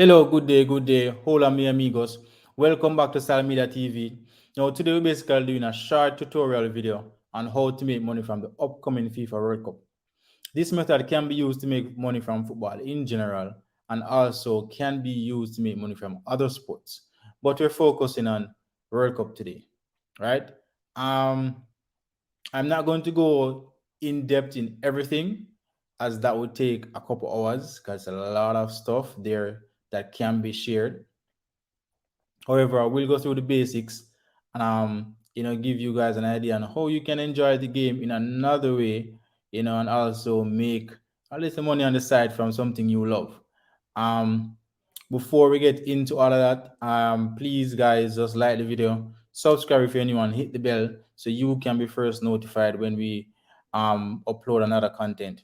Hello, good day. Hola, mi amigos. Welcome back to SalMedia TV. Now, today we're basically doing a short tutorial video on how to make money from the upcoming FIFA World Cup. This method can be used to make money from football in general and also can be used to make money from other sports. But we're focusing on World Cup today, right? Um, I'm not going to go in depth in everything as that would take a couple hours because a lot of stuff there that can be shared. However, I will go through the basics and give you guys an idea on how you can enjoy the game in another way, and also make a little money on the side from something you love. Um, Before we get into all of that, please guys just like the video, subscribe if anyone, hit the bell so you can be first notified when we upload another content.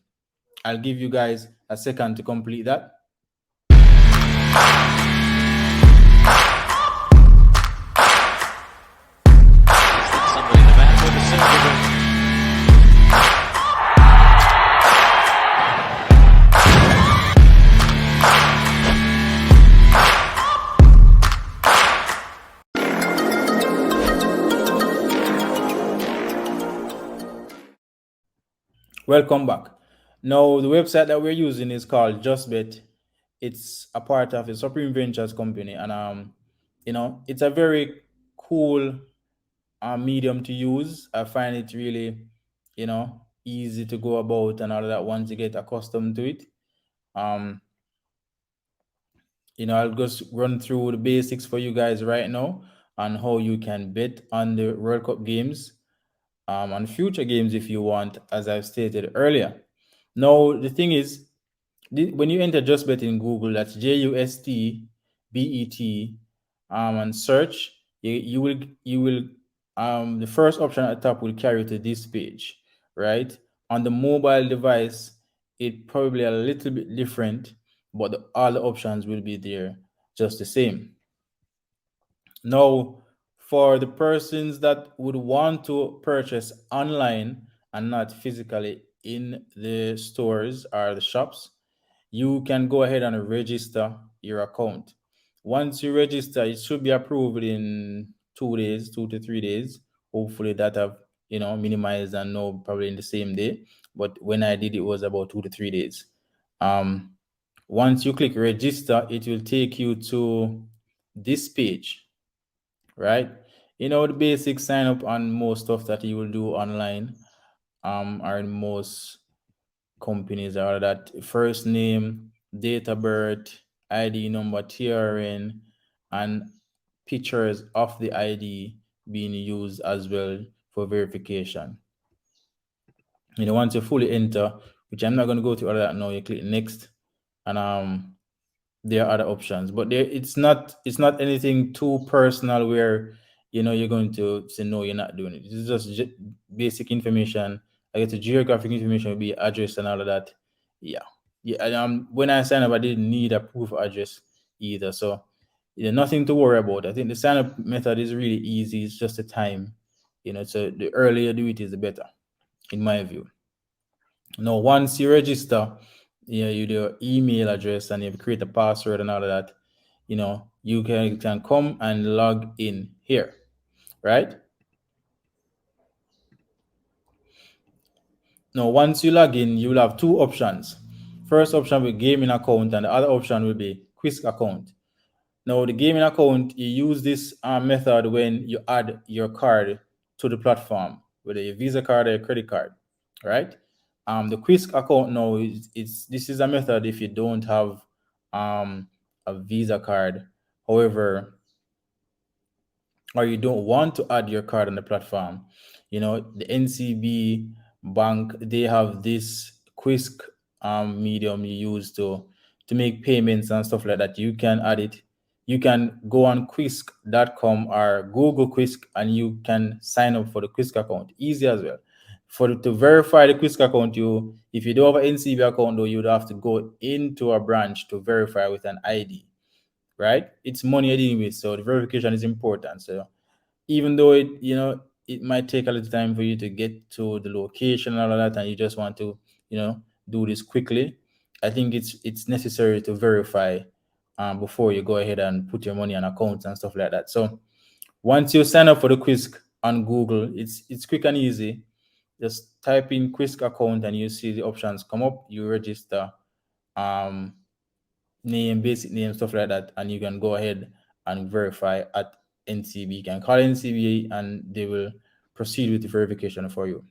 I'll give you guys a second to complete that. Somebody in the back with a single. Welcome back. Now, the website that we're using is called JustBet. It's a part of a Supreme Ventures company, and it's a very cool medium to use. I find it really, easy to go about and all of that once you get accustomed to it. Um, I'll just run through the basics for you guys right now on how you can bet on the World Cup games, on future games if you want, as I've stated earlier. Now, the thing is, when you enter JustBet in Google, that's JUSTBET, and search, you will the first option at the top will carry you to this page, right? On the mobile device, it probably a little bit different, but all the options will be there just the same. Now, for the persons that would want to purchase online and not physically in the stores or the shops, you can go ahead and register your account. Once you register, it should be approved in 2 days, 2 to 3 days. Hopefully that have minimized and no probably in the same day. But when I did, it was about 2 to 3 days. Um, Once you click register, it will take you to this page, right? The basic sign up on most stuff that you will do online, are in most companies are that first name, date of birth, ID number, TRN, and pictures of the ID being used as well for verification. Once you fully enter, which I'm not going to go through all of that now, you click next, and there are other options, but it's not anything too personal where you're going to say no, you're not doing it. It's just basic information. I get the geographic information will be address and all of that. Yeah, yeah. And, when I signed up, I didn't need a proof of address either, so nothing to worry about. I think the sign up method is really easy. It's just the time, so the earlier you do it is the better, in my view. Now, once you register, you do your email address and you create a password and all of that, you can come and log in here, right? Now, once you log in, you will have two options. First option will be gaming account, and the other option will be quiz account. Now, the gaming account, you use this method when you add your card to the platform, whether your Visa card or your credit card, right? The quiz account now this is a method if you don't have a Visa card, however, or you don't want to add your card on the platform. The NCB bank, they have this quiz medium you use to make payments and stuff like that. You can add it. You can go on quisk.com or Google Quisk and you can sign up for the Quisk account. Easy as well. To verify the Quisk account, if you don't have an NCB account though, you'd have to go into a branch to verify with an ID, right? It's money you're dealing with, so the verification is important. So even though it might take a little time for you to get to the location and all of that, and you just want to do this quickly, I think it's necessary to verify before you go ahead and put your money on accounts and stuff like that. So once you sign up for the Quisk on Google, it's quick and easy. Just type in Quisk account and you see the options come up. You register, um, name, basic name, stuff like that, and you can go ahead and verify at NCB. You can call NCB and they will proceed with the verification for you.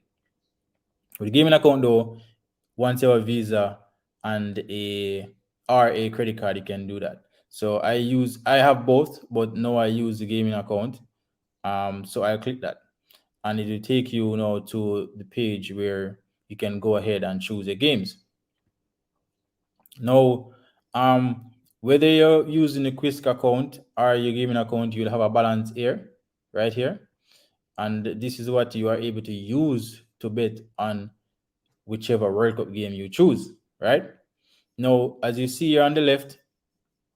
With the gaming account though, once you have a Visa and a credit card, you can do that. So I have both, but now I use the gaming account. So I click that, and it will take you now to the page where you can go ahead and choose the games. Now, whether you're using a Quisk account or your gaming account, you'll have a balance here, right here, and this is what you are able to use to bet on whichever World Cup game you choose, right? Now, as you see here on the left,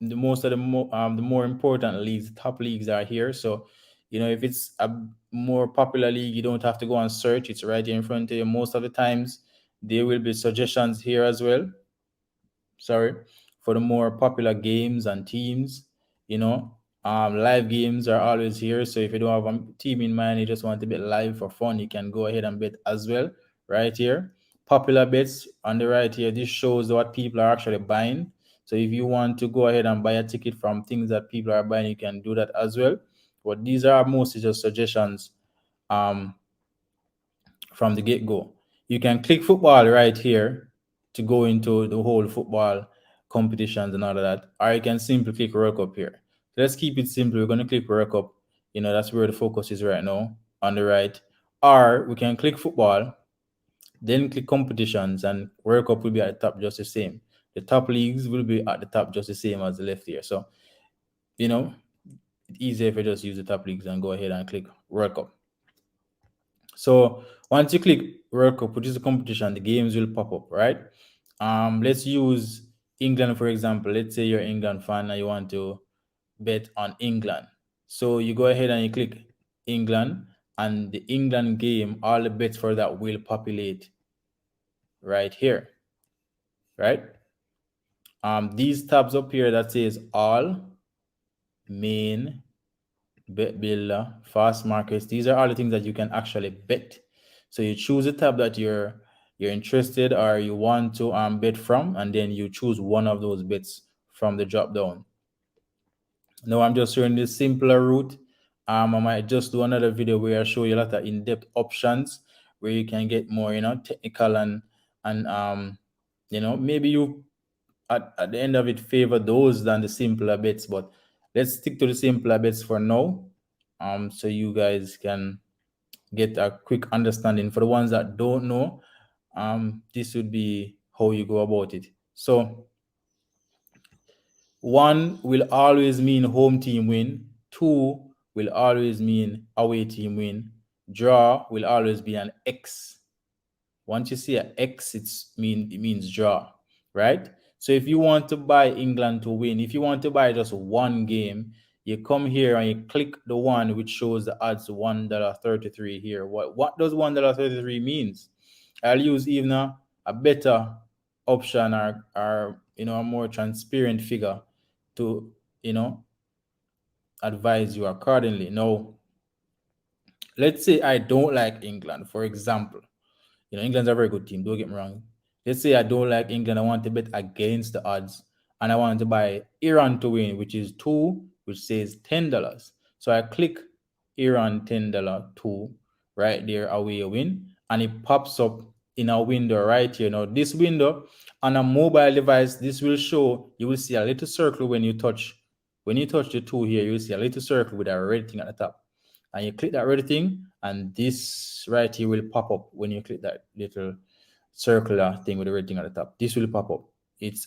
the most of the more important leagues, top leagues are here. So, if it's a more popular league, you don't have to go and search. It's right here in front of you. Most of the times, there will be suggestions here as well. Sorry, for the more popular games and teams. Live games are always here. So if you don't have a team in mind, you just want to bet live for fun, you can go ahead and bet as well, right here. Popular bets on the right here. This shows what people are actually buying. So if you want to go ahead and buy a ticket from things that people are buying, you can do that as well. But these are mostly just suggestions um, from the get-go. You can click football right here to go into the whole football competitions and all of that, or you can simply click World Cup here. Let's keep it simple. We're going to click World Cup. That's where the focus is right now on the right. Or we can click football, then click competitions, and World Cup will be at the top just the same. The top leagues will be at the top just the same as the left here. So, it's easier if you just use the top leagues and go ahead and click World Cup. So once you click World Cup, which is a competition, the games will pop up, right? Let's use England, for example. Let's say you're an England fan and you want to bet on England. So you go ahead and you click England, and the England game, all the bets for that will populate right here, right? These tabs up here that says all, main, bet builder, fast markets. These are all the things that you can actually bet. So you choose a tab that you're interested or you want to bet from, and then you choose one of those bets from the drop down. Now I'm just showing this simpler route. I might just do another video where I show you a lot of in-depth options where you can get more, technical and maybe you at the end of it favor those than the simpler bets, but let's stick to the simpler bets for now. So you guys can get a quick understanding. For the ones that don't know, this would be how you go about it. So 1 will always mean home team win. 2 will always mean away team win. Draw will always be an X. Once you see an X, it means draw, right? So if you want to buy England to win, if you want to buy just one game, you come here and you click the one which shows the odds $1.33 here. What does $1.33 means? I'll use even a better option or a more transparent figure to advise you accordingly. Now, let's say I don't like England, for example. England's a very good team, don't get me wrong. Let's say I don't like England, I want to bet against the odds, and I want to buy Iran to win, which is 2, which says $10. So I click Iran $10 2 right there, away a win, and it pops up in a window right here. Now, this window on a mobile device, this will show, you will see a little circle when you touch the 2 here, you will see a little circle with a red thing at the top. And you click that red thing, and this right here will pop up when you click that little circular thing with the red thing at the top. This will pop up.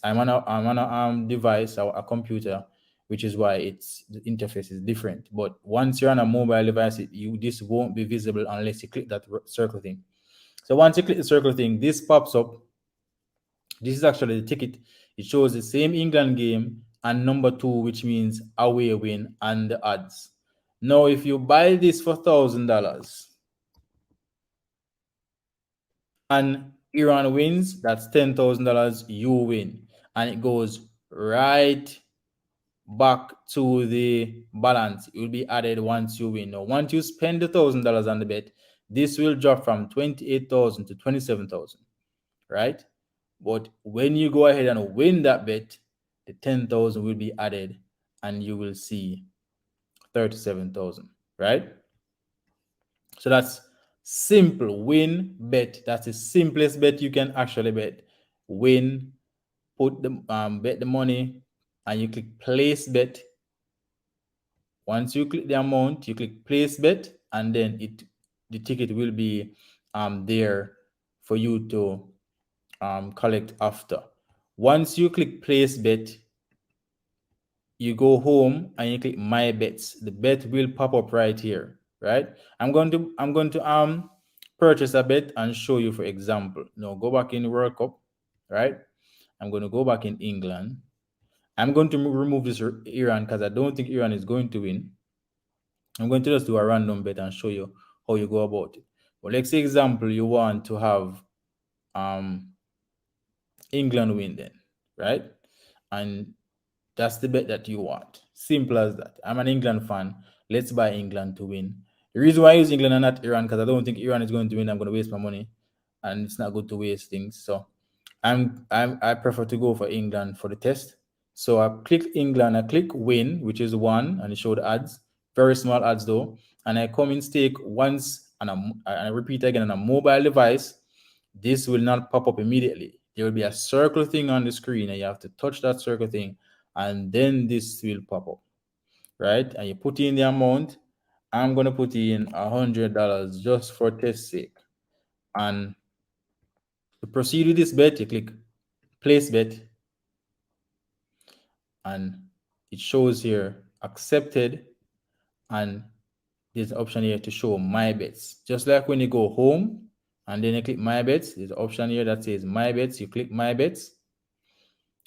I'm on a device or a computer, which is why the interface is different. But once you're on a mobile device, this won't be visible unless you click that circle thing. So once you click the circle thing, this pops up. This is actually the ticket. It shows the same England game and number 2, which means away win, and the odds. Now, if you buy this for $1,000 and Iran wins, that's $10,000, you win. And it goes right back to the balance. It will be added once you win. Now, once you spend the $1,000 on the bet, this will drop from 28,000 to 27,000, right? But when you go ahead and win that bet, the 10,000 will be added, and you will see 37,000, right? So that's simple. Win, bet. That's the simplest bet you can actually bet. Win, put the bet the money, and you click place bet. Once you click the amount, you click place bet, and then the ticket will be there for you to collect after. Once you click place bet, you go home and you click my bets. The bet will pop up right here, right? I'm going to purchase a bet and show you. For example, now go back in World Cup, right? I'm going to go back in England. I'm going to remove this Iran because I don't think Iran is going to win. I'm going to just do a random bet and show you how you go about it. But let's say example, you want to have England win then, right? And that's the bet that you want. Simple as that. I'm an England fan. Let's buy England to win. The reason why I use England and not Iran, because I don't think Iran is going to win. I'm going to waste my money, and it's not good to waste things. So I prefer to go for England for the test. So I click England, I click win, which is one, and it showed ads, very small ads though. And I come in stake once, and I repeat again on a mobile device. This will not pop up immediately. There will be a circle thing on the screen, and you have to touch that circle thing, and then this will pop up, right? And you put in the amount. I'm gonna put in $100 just for test sake. And to proceed with this bet, you click place bet, and it shows here accepted, and there's an option here to show my bets. Just like when you go home and then you click my bets, there's an option here that says my bets. You click my bets,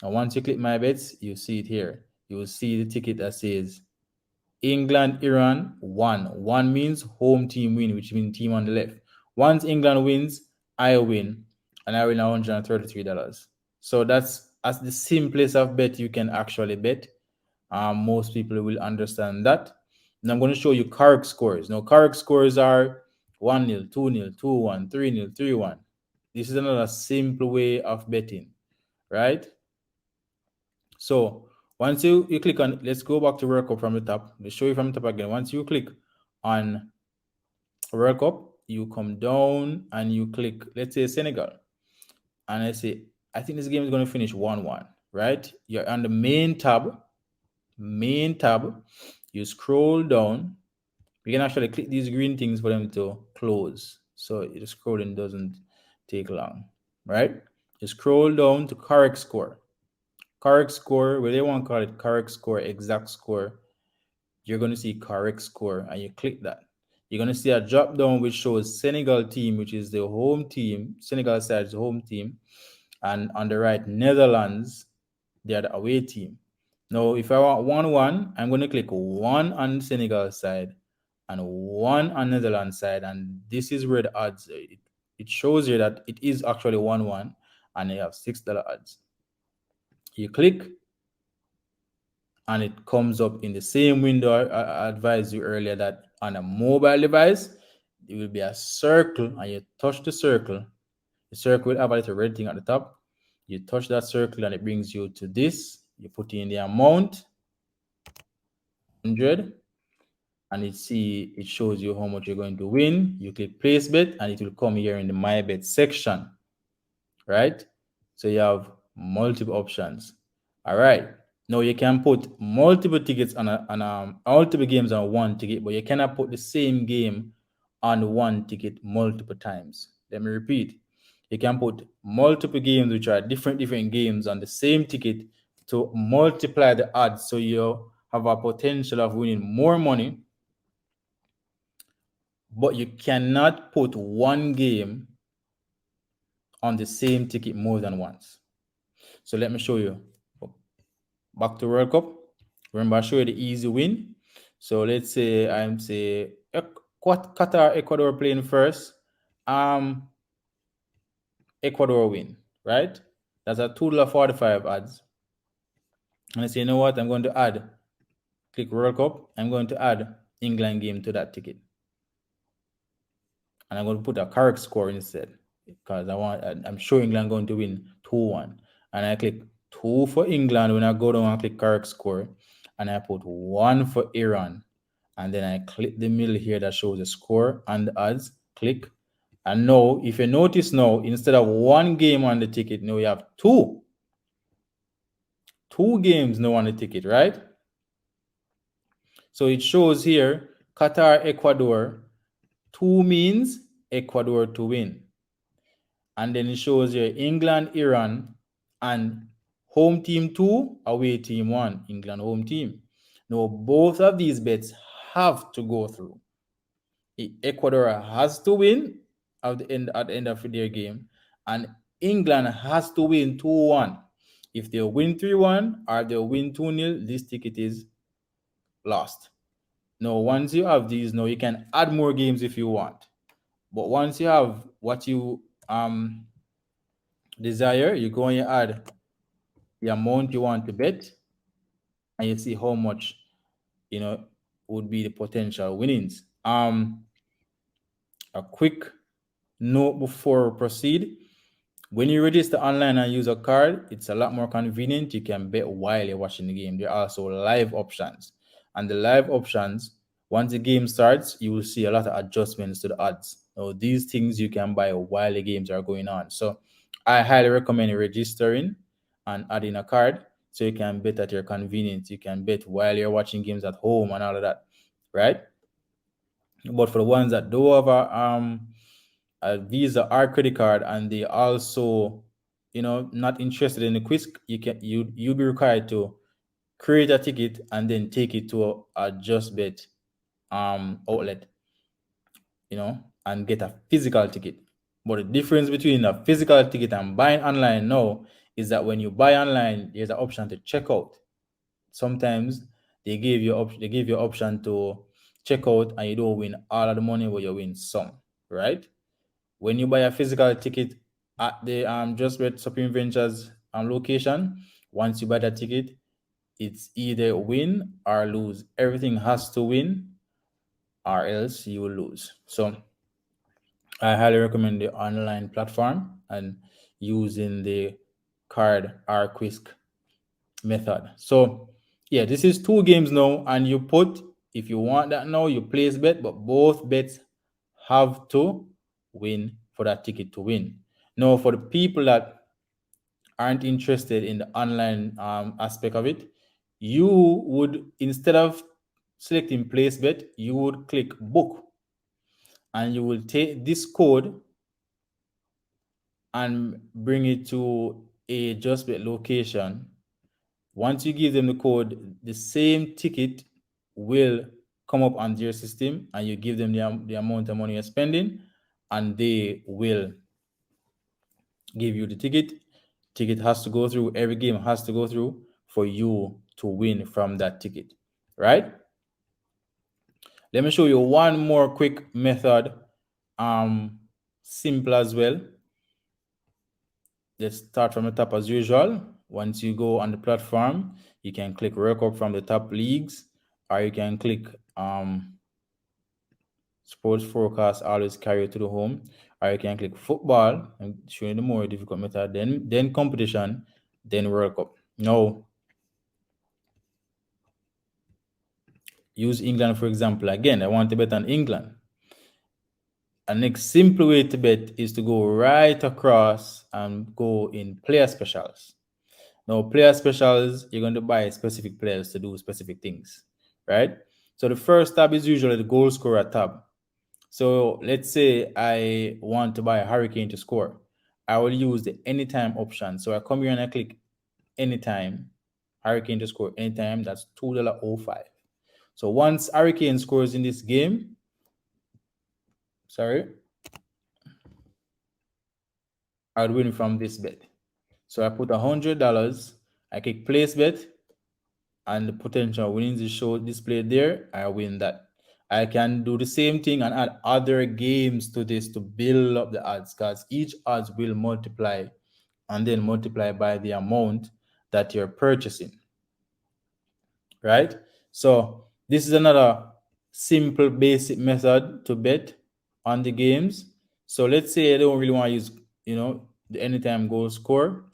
and once you click my bets, you see it here. You will see the ticket that says England, Iran, 1. 1 means home team win, which means team on the left. Once England wins, I win, and I win $133. So that's the simplest of bet you can actually bet. Most people will understand that. And I'm going to show you correct scores. Now, correct scores are 1-0, 2-0, 2-1, 3-0, 3-1. This is another simple way of betting, right? So once you click on, let's go back to World Cup from the top. Let's show you from the top again. Once you click on World Cup, you come down and you click, let's say Senegal. And I say, I think this game is going to finish 1-1, right? You're on the main tab. You scroll down. You can actually click these green things for them to close. So the scrolling doesn't take long, right? You scroll down to correct score. Correct score, where they want to call it correct score, exact score, you're going to see correct score, and you click that. You're going to see a drop down which shows Senegal team, which is the home team. Senegal side is the home team. And on the right, Netherlands, they are the away team. Now, if I want 1-1, I'm going to click 1 on Senegal side and 1 on Netherlands side. And this is where the odds, it shows you that it is actually 1-1, and you have $6 odds. You click, and it comes up in the same window I advised you earlier, that on a mobile device, it will be a circle, and you touch the circle. The circle will have a little red thing at the top. You touch that circle, and it brings you to this. You put in the amount, 100, and it shows you how much you're going to win. You click place bet, and it will come here in the my bet section, right? So you have multiple options. All right. Now you can put multiple tickets on multiple games on one ticket, but you cannot put the same game on one ticket multiple times. Let me repeat. You can put multiple games, which are different games, on the same ticket to multiply the odds, so you have a potential of winning more money. But you cannot put one game on the same ticket more than once. So let me show you. Back to World Cup. Remember, I showed you the easy win. So let's say I'm Qatar, Ecuador playing first. Ecuador win, right? That's a $2.45 odds. And I say, you know what? I'm going to add, click World Cup. I'm going to add England game to that ticket. And I'm going to put a correct score instead because I'm sure England going to win 2-1. And I click 2 for England when I go down and click correct score. And I put 1 for Iran. And then I click the middle here that shows the score and the odds. Click. And now, if you notice now, instead of 1 game on the ticket, now you have 2. 2 games now on the ticket, right? So it shows here Qatar, Ecuador. 2 means Ecuador to win. And then it shows here England, Iran, and home team 2, away team 1, England home team. Now, both of these bets have to go through. Ecuador has to win at the end of their game, and England has to win 2-1. If they win 3-1 or they win 2-0, this ticket is lost. Now, once you have these, now you can add more games if you want. But once you have what you desire, you go and you add the amount you want to bet, and you see how much would be the potential winnings. A quick note before we proceed: when you register online and use a card, it's a lot more convenient. You can bet while you're watching the game. There are also live options, and the live options, once the game starts, you will see a lot of adjustments to the odds. Now, these things you can buy while the games are going on. So I highly recommend registering and adding a card so you can bet at your convenience. You can bet while you're watching games at home and all of that, right? But for the ones that do have a Visa or credit card and they also, not interested in the quiz, you'll be required to create a ticket and then take it to a Just Bet outlet, and get a physical ticket. But the difference between a physical ticket and buying online now is that when you buy online, there's an option to check out. Sometimes they give you option to check out and you don't win all of the money, but you win some, right? When you buy a physical ticket at the Just Bet Supreme Ventures location, once you buy that ticket, it's either win or lose. Everything has to win or else you will lose. So I highly recommend the online platform and using the card or quiz method. So yeah, this is 2 games now, and you put, if you want that now, you place bet, but both bets have to win for that ticket to win. Now, for the people that aren't interested in the online aspect of it, you would, instead of selecting place bet, you would click book, and you will take this code and bring it to a Just Bet location. Once you give them the code, the same ticket will come up on their system, and you give them the amount of money you're spending, and they will give you the ticket. Ticket has to go through, every game has to go through for you to win from that ticket, right? Let me show you one more quick method, simple as well. Let's start from the top as usual. Once you go on the platform, you can click record from the top leagues, or you can click sports forecast, always carry to the home, or you can click football and show you the more difficult method, then competition, then World Cup. Now, use England for example. Again, I want to bet on England. A next simple way to bet is to go right across and go in player specials. Now, player specials, you're going to buy specific players to do specific things, right? So the first tab is usually the goal scorer tab. So let's say I want to buy a Hurricane to score. I will use the anytime option. So I come here and I click anytime, Hurricane to score anytime. That's $2.05. So once Hurricane scores in this game, I'd win from this bet. So I put $100, I click place bet, and the potential winnings is shown displayed there. I win that. I can do the same thing and add other games to this to build up the odds, because each odds will multiply and then multiply by the amount that you're purchasing. right? So this is another simple basic method to bet on the games. So let's say I don't really want to use, the anytime goal score.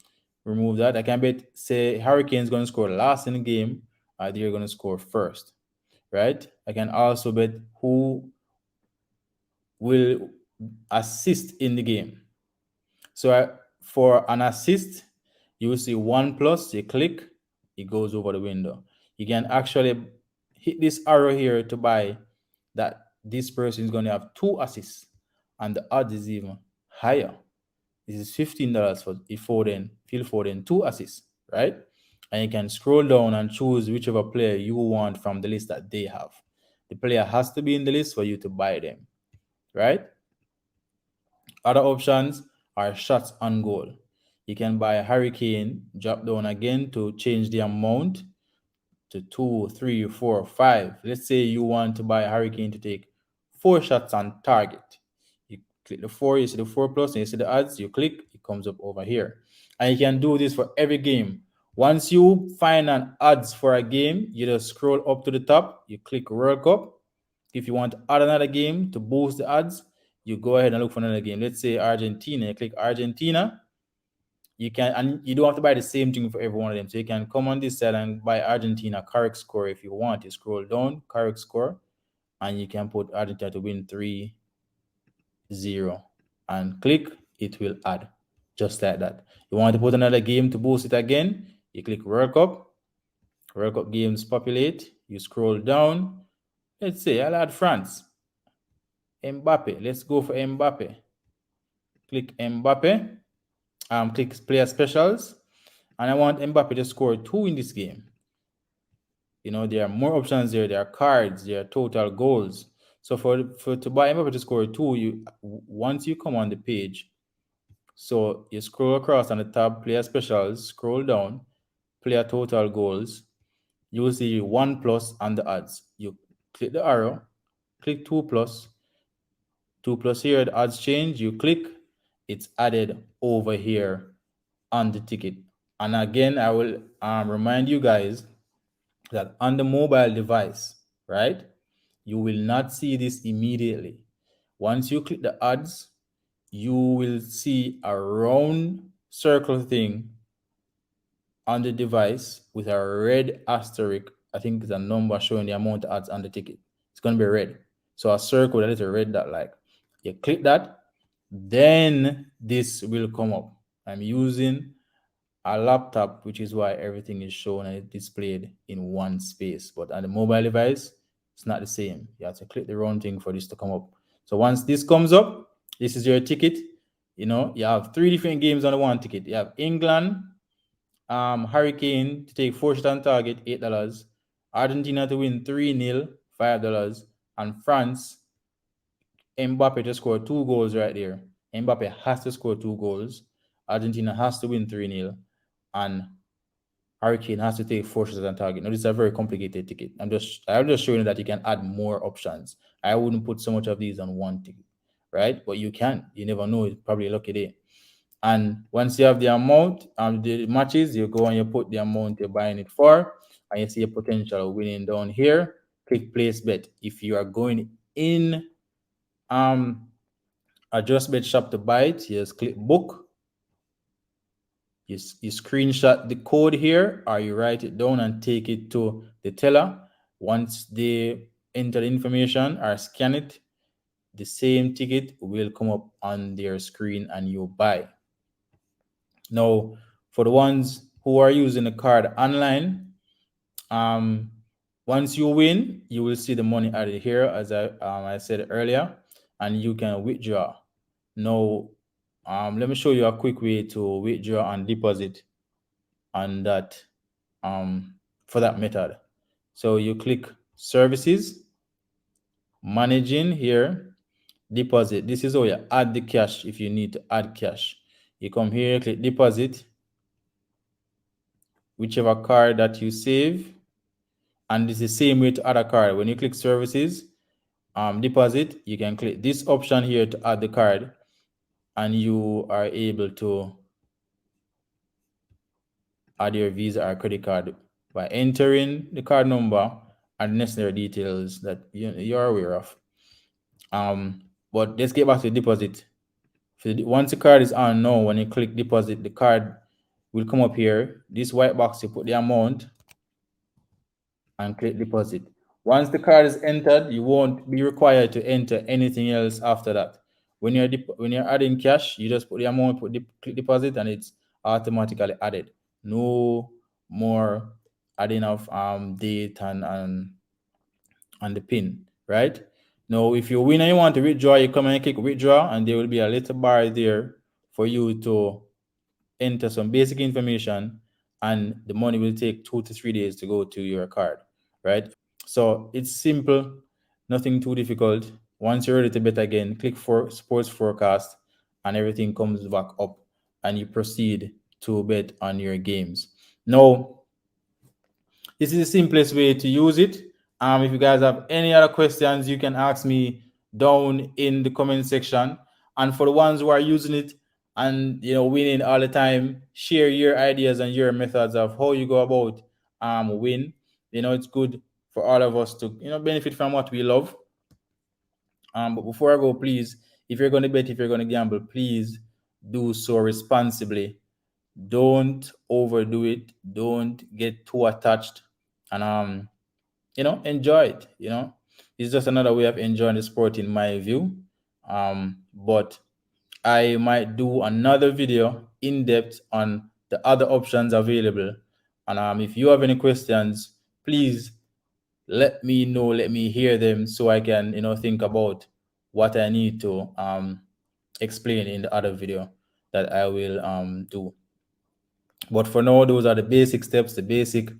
Remove that. I can bet, say, Hurricane's going to score last in the game, or they're going to score first, right? I can also bet who will assist in the game. So for an assist, you will see 1+, you click, it goes over the window. You can actually hit this arrow here to buy that this person is going to have 2 assists, and the odds is even higher. This is $15 for Phil Foden, 2 assists, right? And you can scroll down and choose whichever player you want from the list that they have. The player has to be in the list for you to buy them, right? Other options are shots on goal. You can buy a Hurricane, drop down again to change the amount to 2, 3, 4, 5. Let's say you want to buy a Hurricane to take 4 shots on target. You click the 4, you see the 4+, and you see the odds, you click, it comes up over here. And you can do this for every game. Once you find an odds for a game, you just scroll up to the top, you click World Cup. If you want to add another game to boost the odds, you go ahead and look for another game. Let's say Argentina, you click Argentina. You can, and you don't have to buy the same thing for every one of them. So you can come on this side and buy Argentina correct score if you want. You scroll down, correct score, and you can put Argentina to win 3-0 and click, it will add just like that. You want to put another game to boost it again, you click World Cup games populate, you scroll down. Let's say I'll add France. Mbappe, let's go for Mbappe. Click Mbappe, click player specials, and I want Mbappe to score 2 in this game. There are more options there. There are cards, there are total goals. So for to buy Mbappe to score 2, once you come on the page, so you scroll across on the tab player specials, scroll down, player total goals, you will see 1+ and the odds. You click the arrow, click 2+, 2+ here, the odds change, you click, it's added over here on the ticket. And again, I will remind you guys that on the mobile device, right, you will not see this immediately. Once you click the odds, you will see a round circle thing on the device with a red asterisk. I think it's a number showing the amount of odds on the ticket. It's going to be red. So a circle that is a red dot, like you click that, then this will come up. I'm using a laptop, which is why everything is shown and displayed in one space. But on the mobile device, it's not the same. You have to click the round thing for this to come up. So once this comes up, this is your ticket. You have 3 different games on the one ticket. You have England, Hurricane to take 4 shots on target, $8. Argentina to win 3-0, $5. And France, Mbappe to score 2 goals right there. Mbappe has to score 2 goals. Argentina has to win 3-0. And Hurricane has to take 4 shots on target. Now, this is a very complicated ticket. I'm just showing you that you can add more options. I wouldn't put so much of these on one ticket, right? But you can. You never know. It's probably a lucky day. And once you have the amount, the matches, you go and you put the amount you're buying it for, and you see a potential winning down here. Click place bet. If you are going in a just bet shop to buy it, you just click book. You screenshot the code here, or you write it down and take it to the teller. Once they enter the information or scan it, the same ticket will come up on their screen and you buy. Now, for the ones who are using the card online, once you win, you will see the money added here, as I said earlier, and you can withdraw. Now, let me show you a quick way to withdraw and deposit on that for that method. So you click services, managing here, deposit. This is how you add the cash if you need to add cash. You come here, click deposit, whichever card that you save, and it's the same way to add a card. When you click services, deposit, you can click this option here to add the card, and you are able to add your Visa or credit card by entering the card number and necessary details that you're aware of. But let's get back to the deposit. Once the card is on now, when you click deposit, the card will come up here. This white box, you put the amount and click deposit. Once the card is entered, you won't be required to enter anything else after that. When you're adding cash, you just put the amount, click deposit, and it's automatically added. No more adding of date and the pin, right? Now, if you win and you want to withdraw, you come and click withdraw, and there will be a little bar there for you to enter some basic information, and the money will take 2 to 3 days to go to your card, right? So it's simple, nothing too difficult. Once you're ready to bet again, click for sports forecast, and everything comes back up, and you proceed to bet on your games. Now, this is the simplest way to use it. If you guys have any other questions, you can ask me down in the comment section. And for the ones who are using it and winning all the time, share your ideas and your methods of how you go about win. It's good for all of us to benefit from what we love. But before I go, please, if you're going to bet, if you're going to gamble, please do so responsibly. Don't overdo it. Don't get too attached, and enjoy it. It's just another way of enjoying the sport, in my view. But I might do another video in depth on the other options available. And if you have any questions, please let me know, let me hear them, so I can think about what I need to explain in the other video that I will do. But for now, those are the basic steps, the basic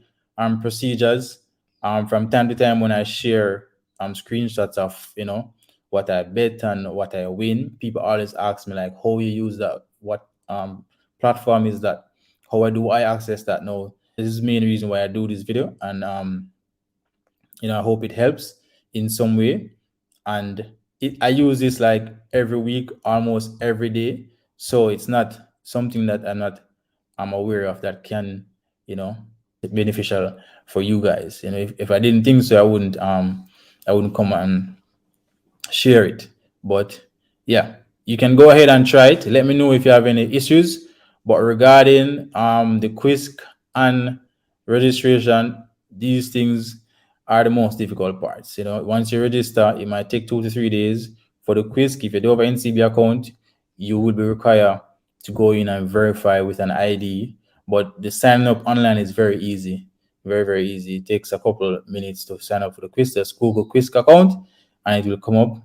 procedures. From time to time, when I share screenshots of what I bet and what I win, people always ask me like, how you use that, what platform is that, how do I access that now. This is the main reason why I do this video, and I hope it helps in some way. And I use this like every week, almost every day, so it's not something that I'm aware of that can beneficial for you guys. If I didn't think so, I wouldn't come and share it. But yeah, you can go ahead and try it. Let me know if you have any issues. But regarding the quiz and registration, these things are the most difficult parts. Once you register, it might take 2 to 3 days for the quiz. If you do have an NCB account, you will be required to go in and verify with an ID. But the signing up online is very easy, very, very easy. It takes a couple of minutes to sign up for the quiz. Just Google quiz account, and it will come up.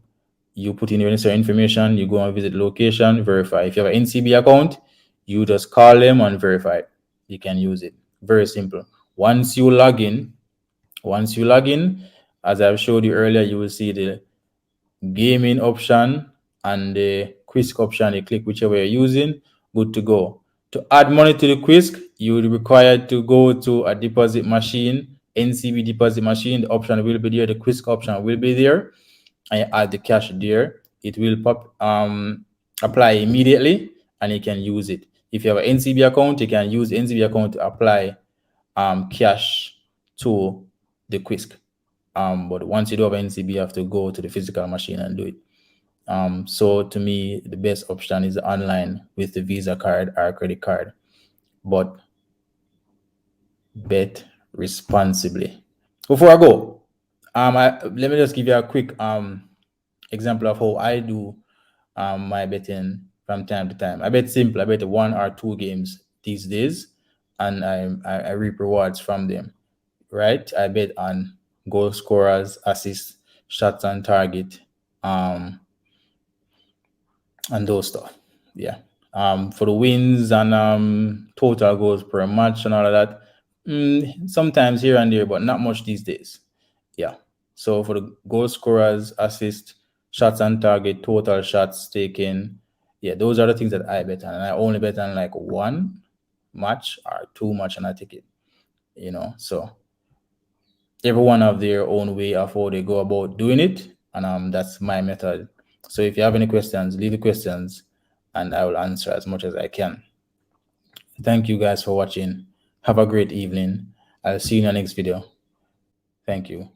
You put in your necessary information, you go and visit the location, verify. If you have an NCB account, you just call them and verify. You can use it. Very simple. Once you log in, as I've showed you earlier, you will see the gaming option and the quiz option. You click whichever you're using, good to go. To add money to the quiz, you will be required to go to a deposit machine, NCB deposit machine. The option will be there, the quiz option will be there, and you add the cash there. It will apply immediately, and you can use it. If you have an NCB account, you can use NCB account to apply cash to the quiz. But once you do have NCB, you have to go to the physical machine and do it. So to me, the best option is online with the Visa card or credit card. But bet responsibly. Before I go, let me just give you a quick example of how I do my betting from time to time. I bet simple. I bet 1 or 2 games these days, and I reap rewards from them. Right? I bet on goal scorers, assists, shots on target, and those stuff. Yeah. For the wins and total goals per match and all of that, sometimes here and there, but not much these days. Yeah. So for the goal scorers, assists, shots on target, total shots taken, yeah, those are the things that I bet on. And I only bet on like 1 match or 2 match, and I take it. So everyone have their own way of how they go about doing it, and that's my method. So if you have any questions, leave the questions, and I will answer as much as I can. Thank you guys for watching. Have a great evening. I'll see you in the next video. Thank you.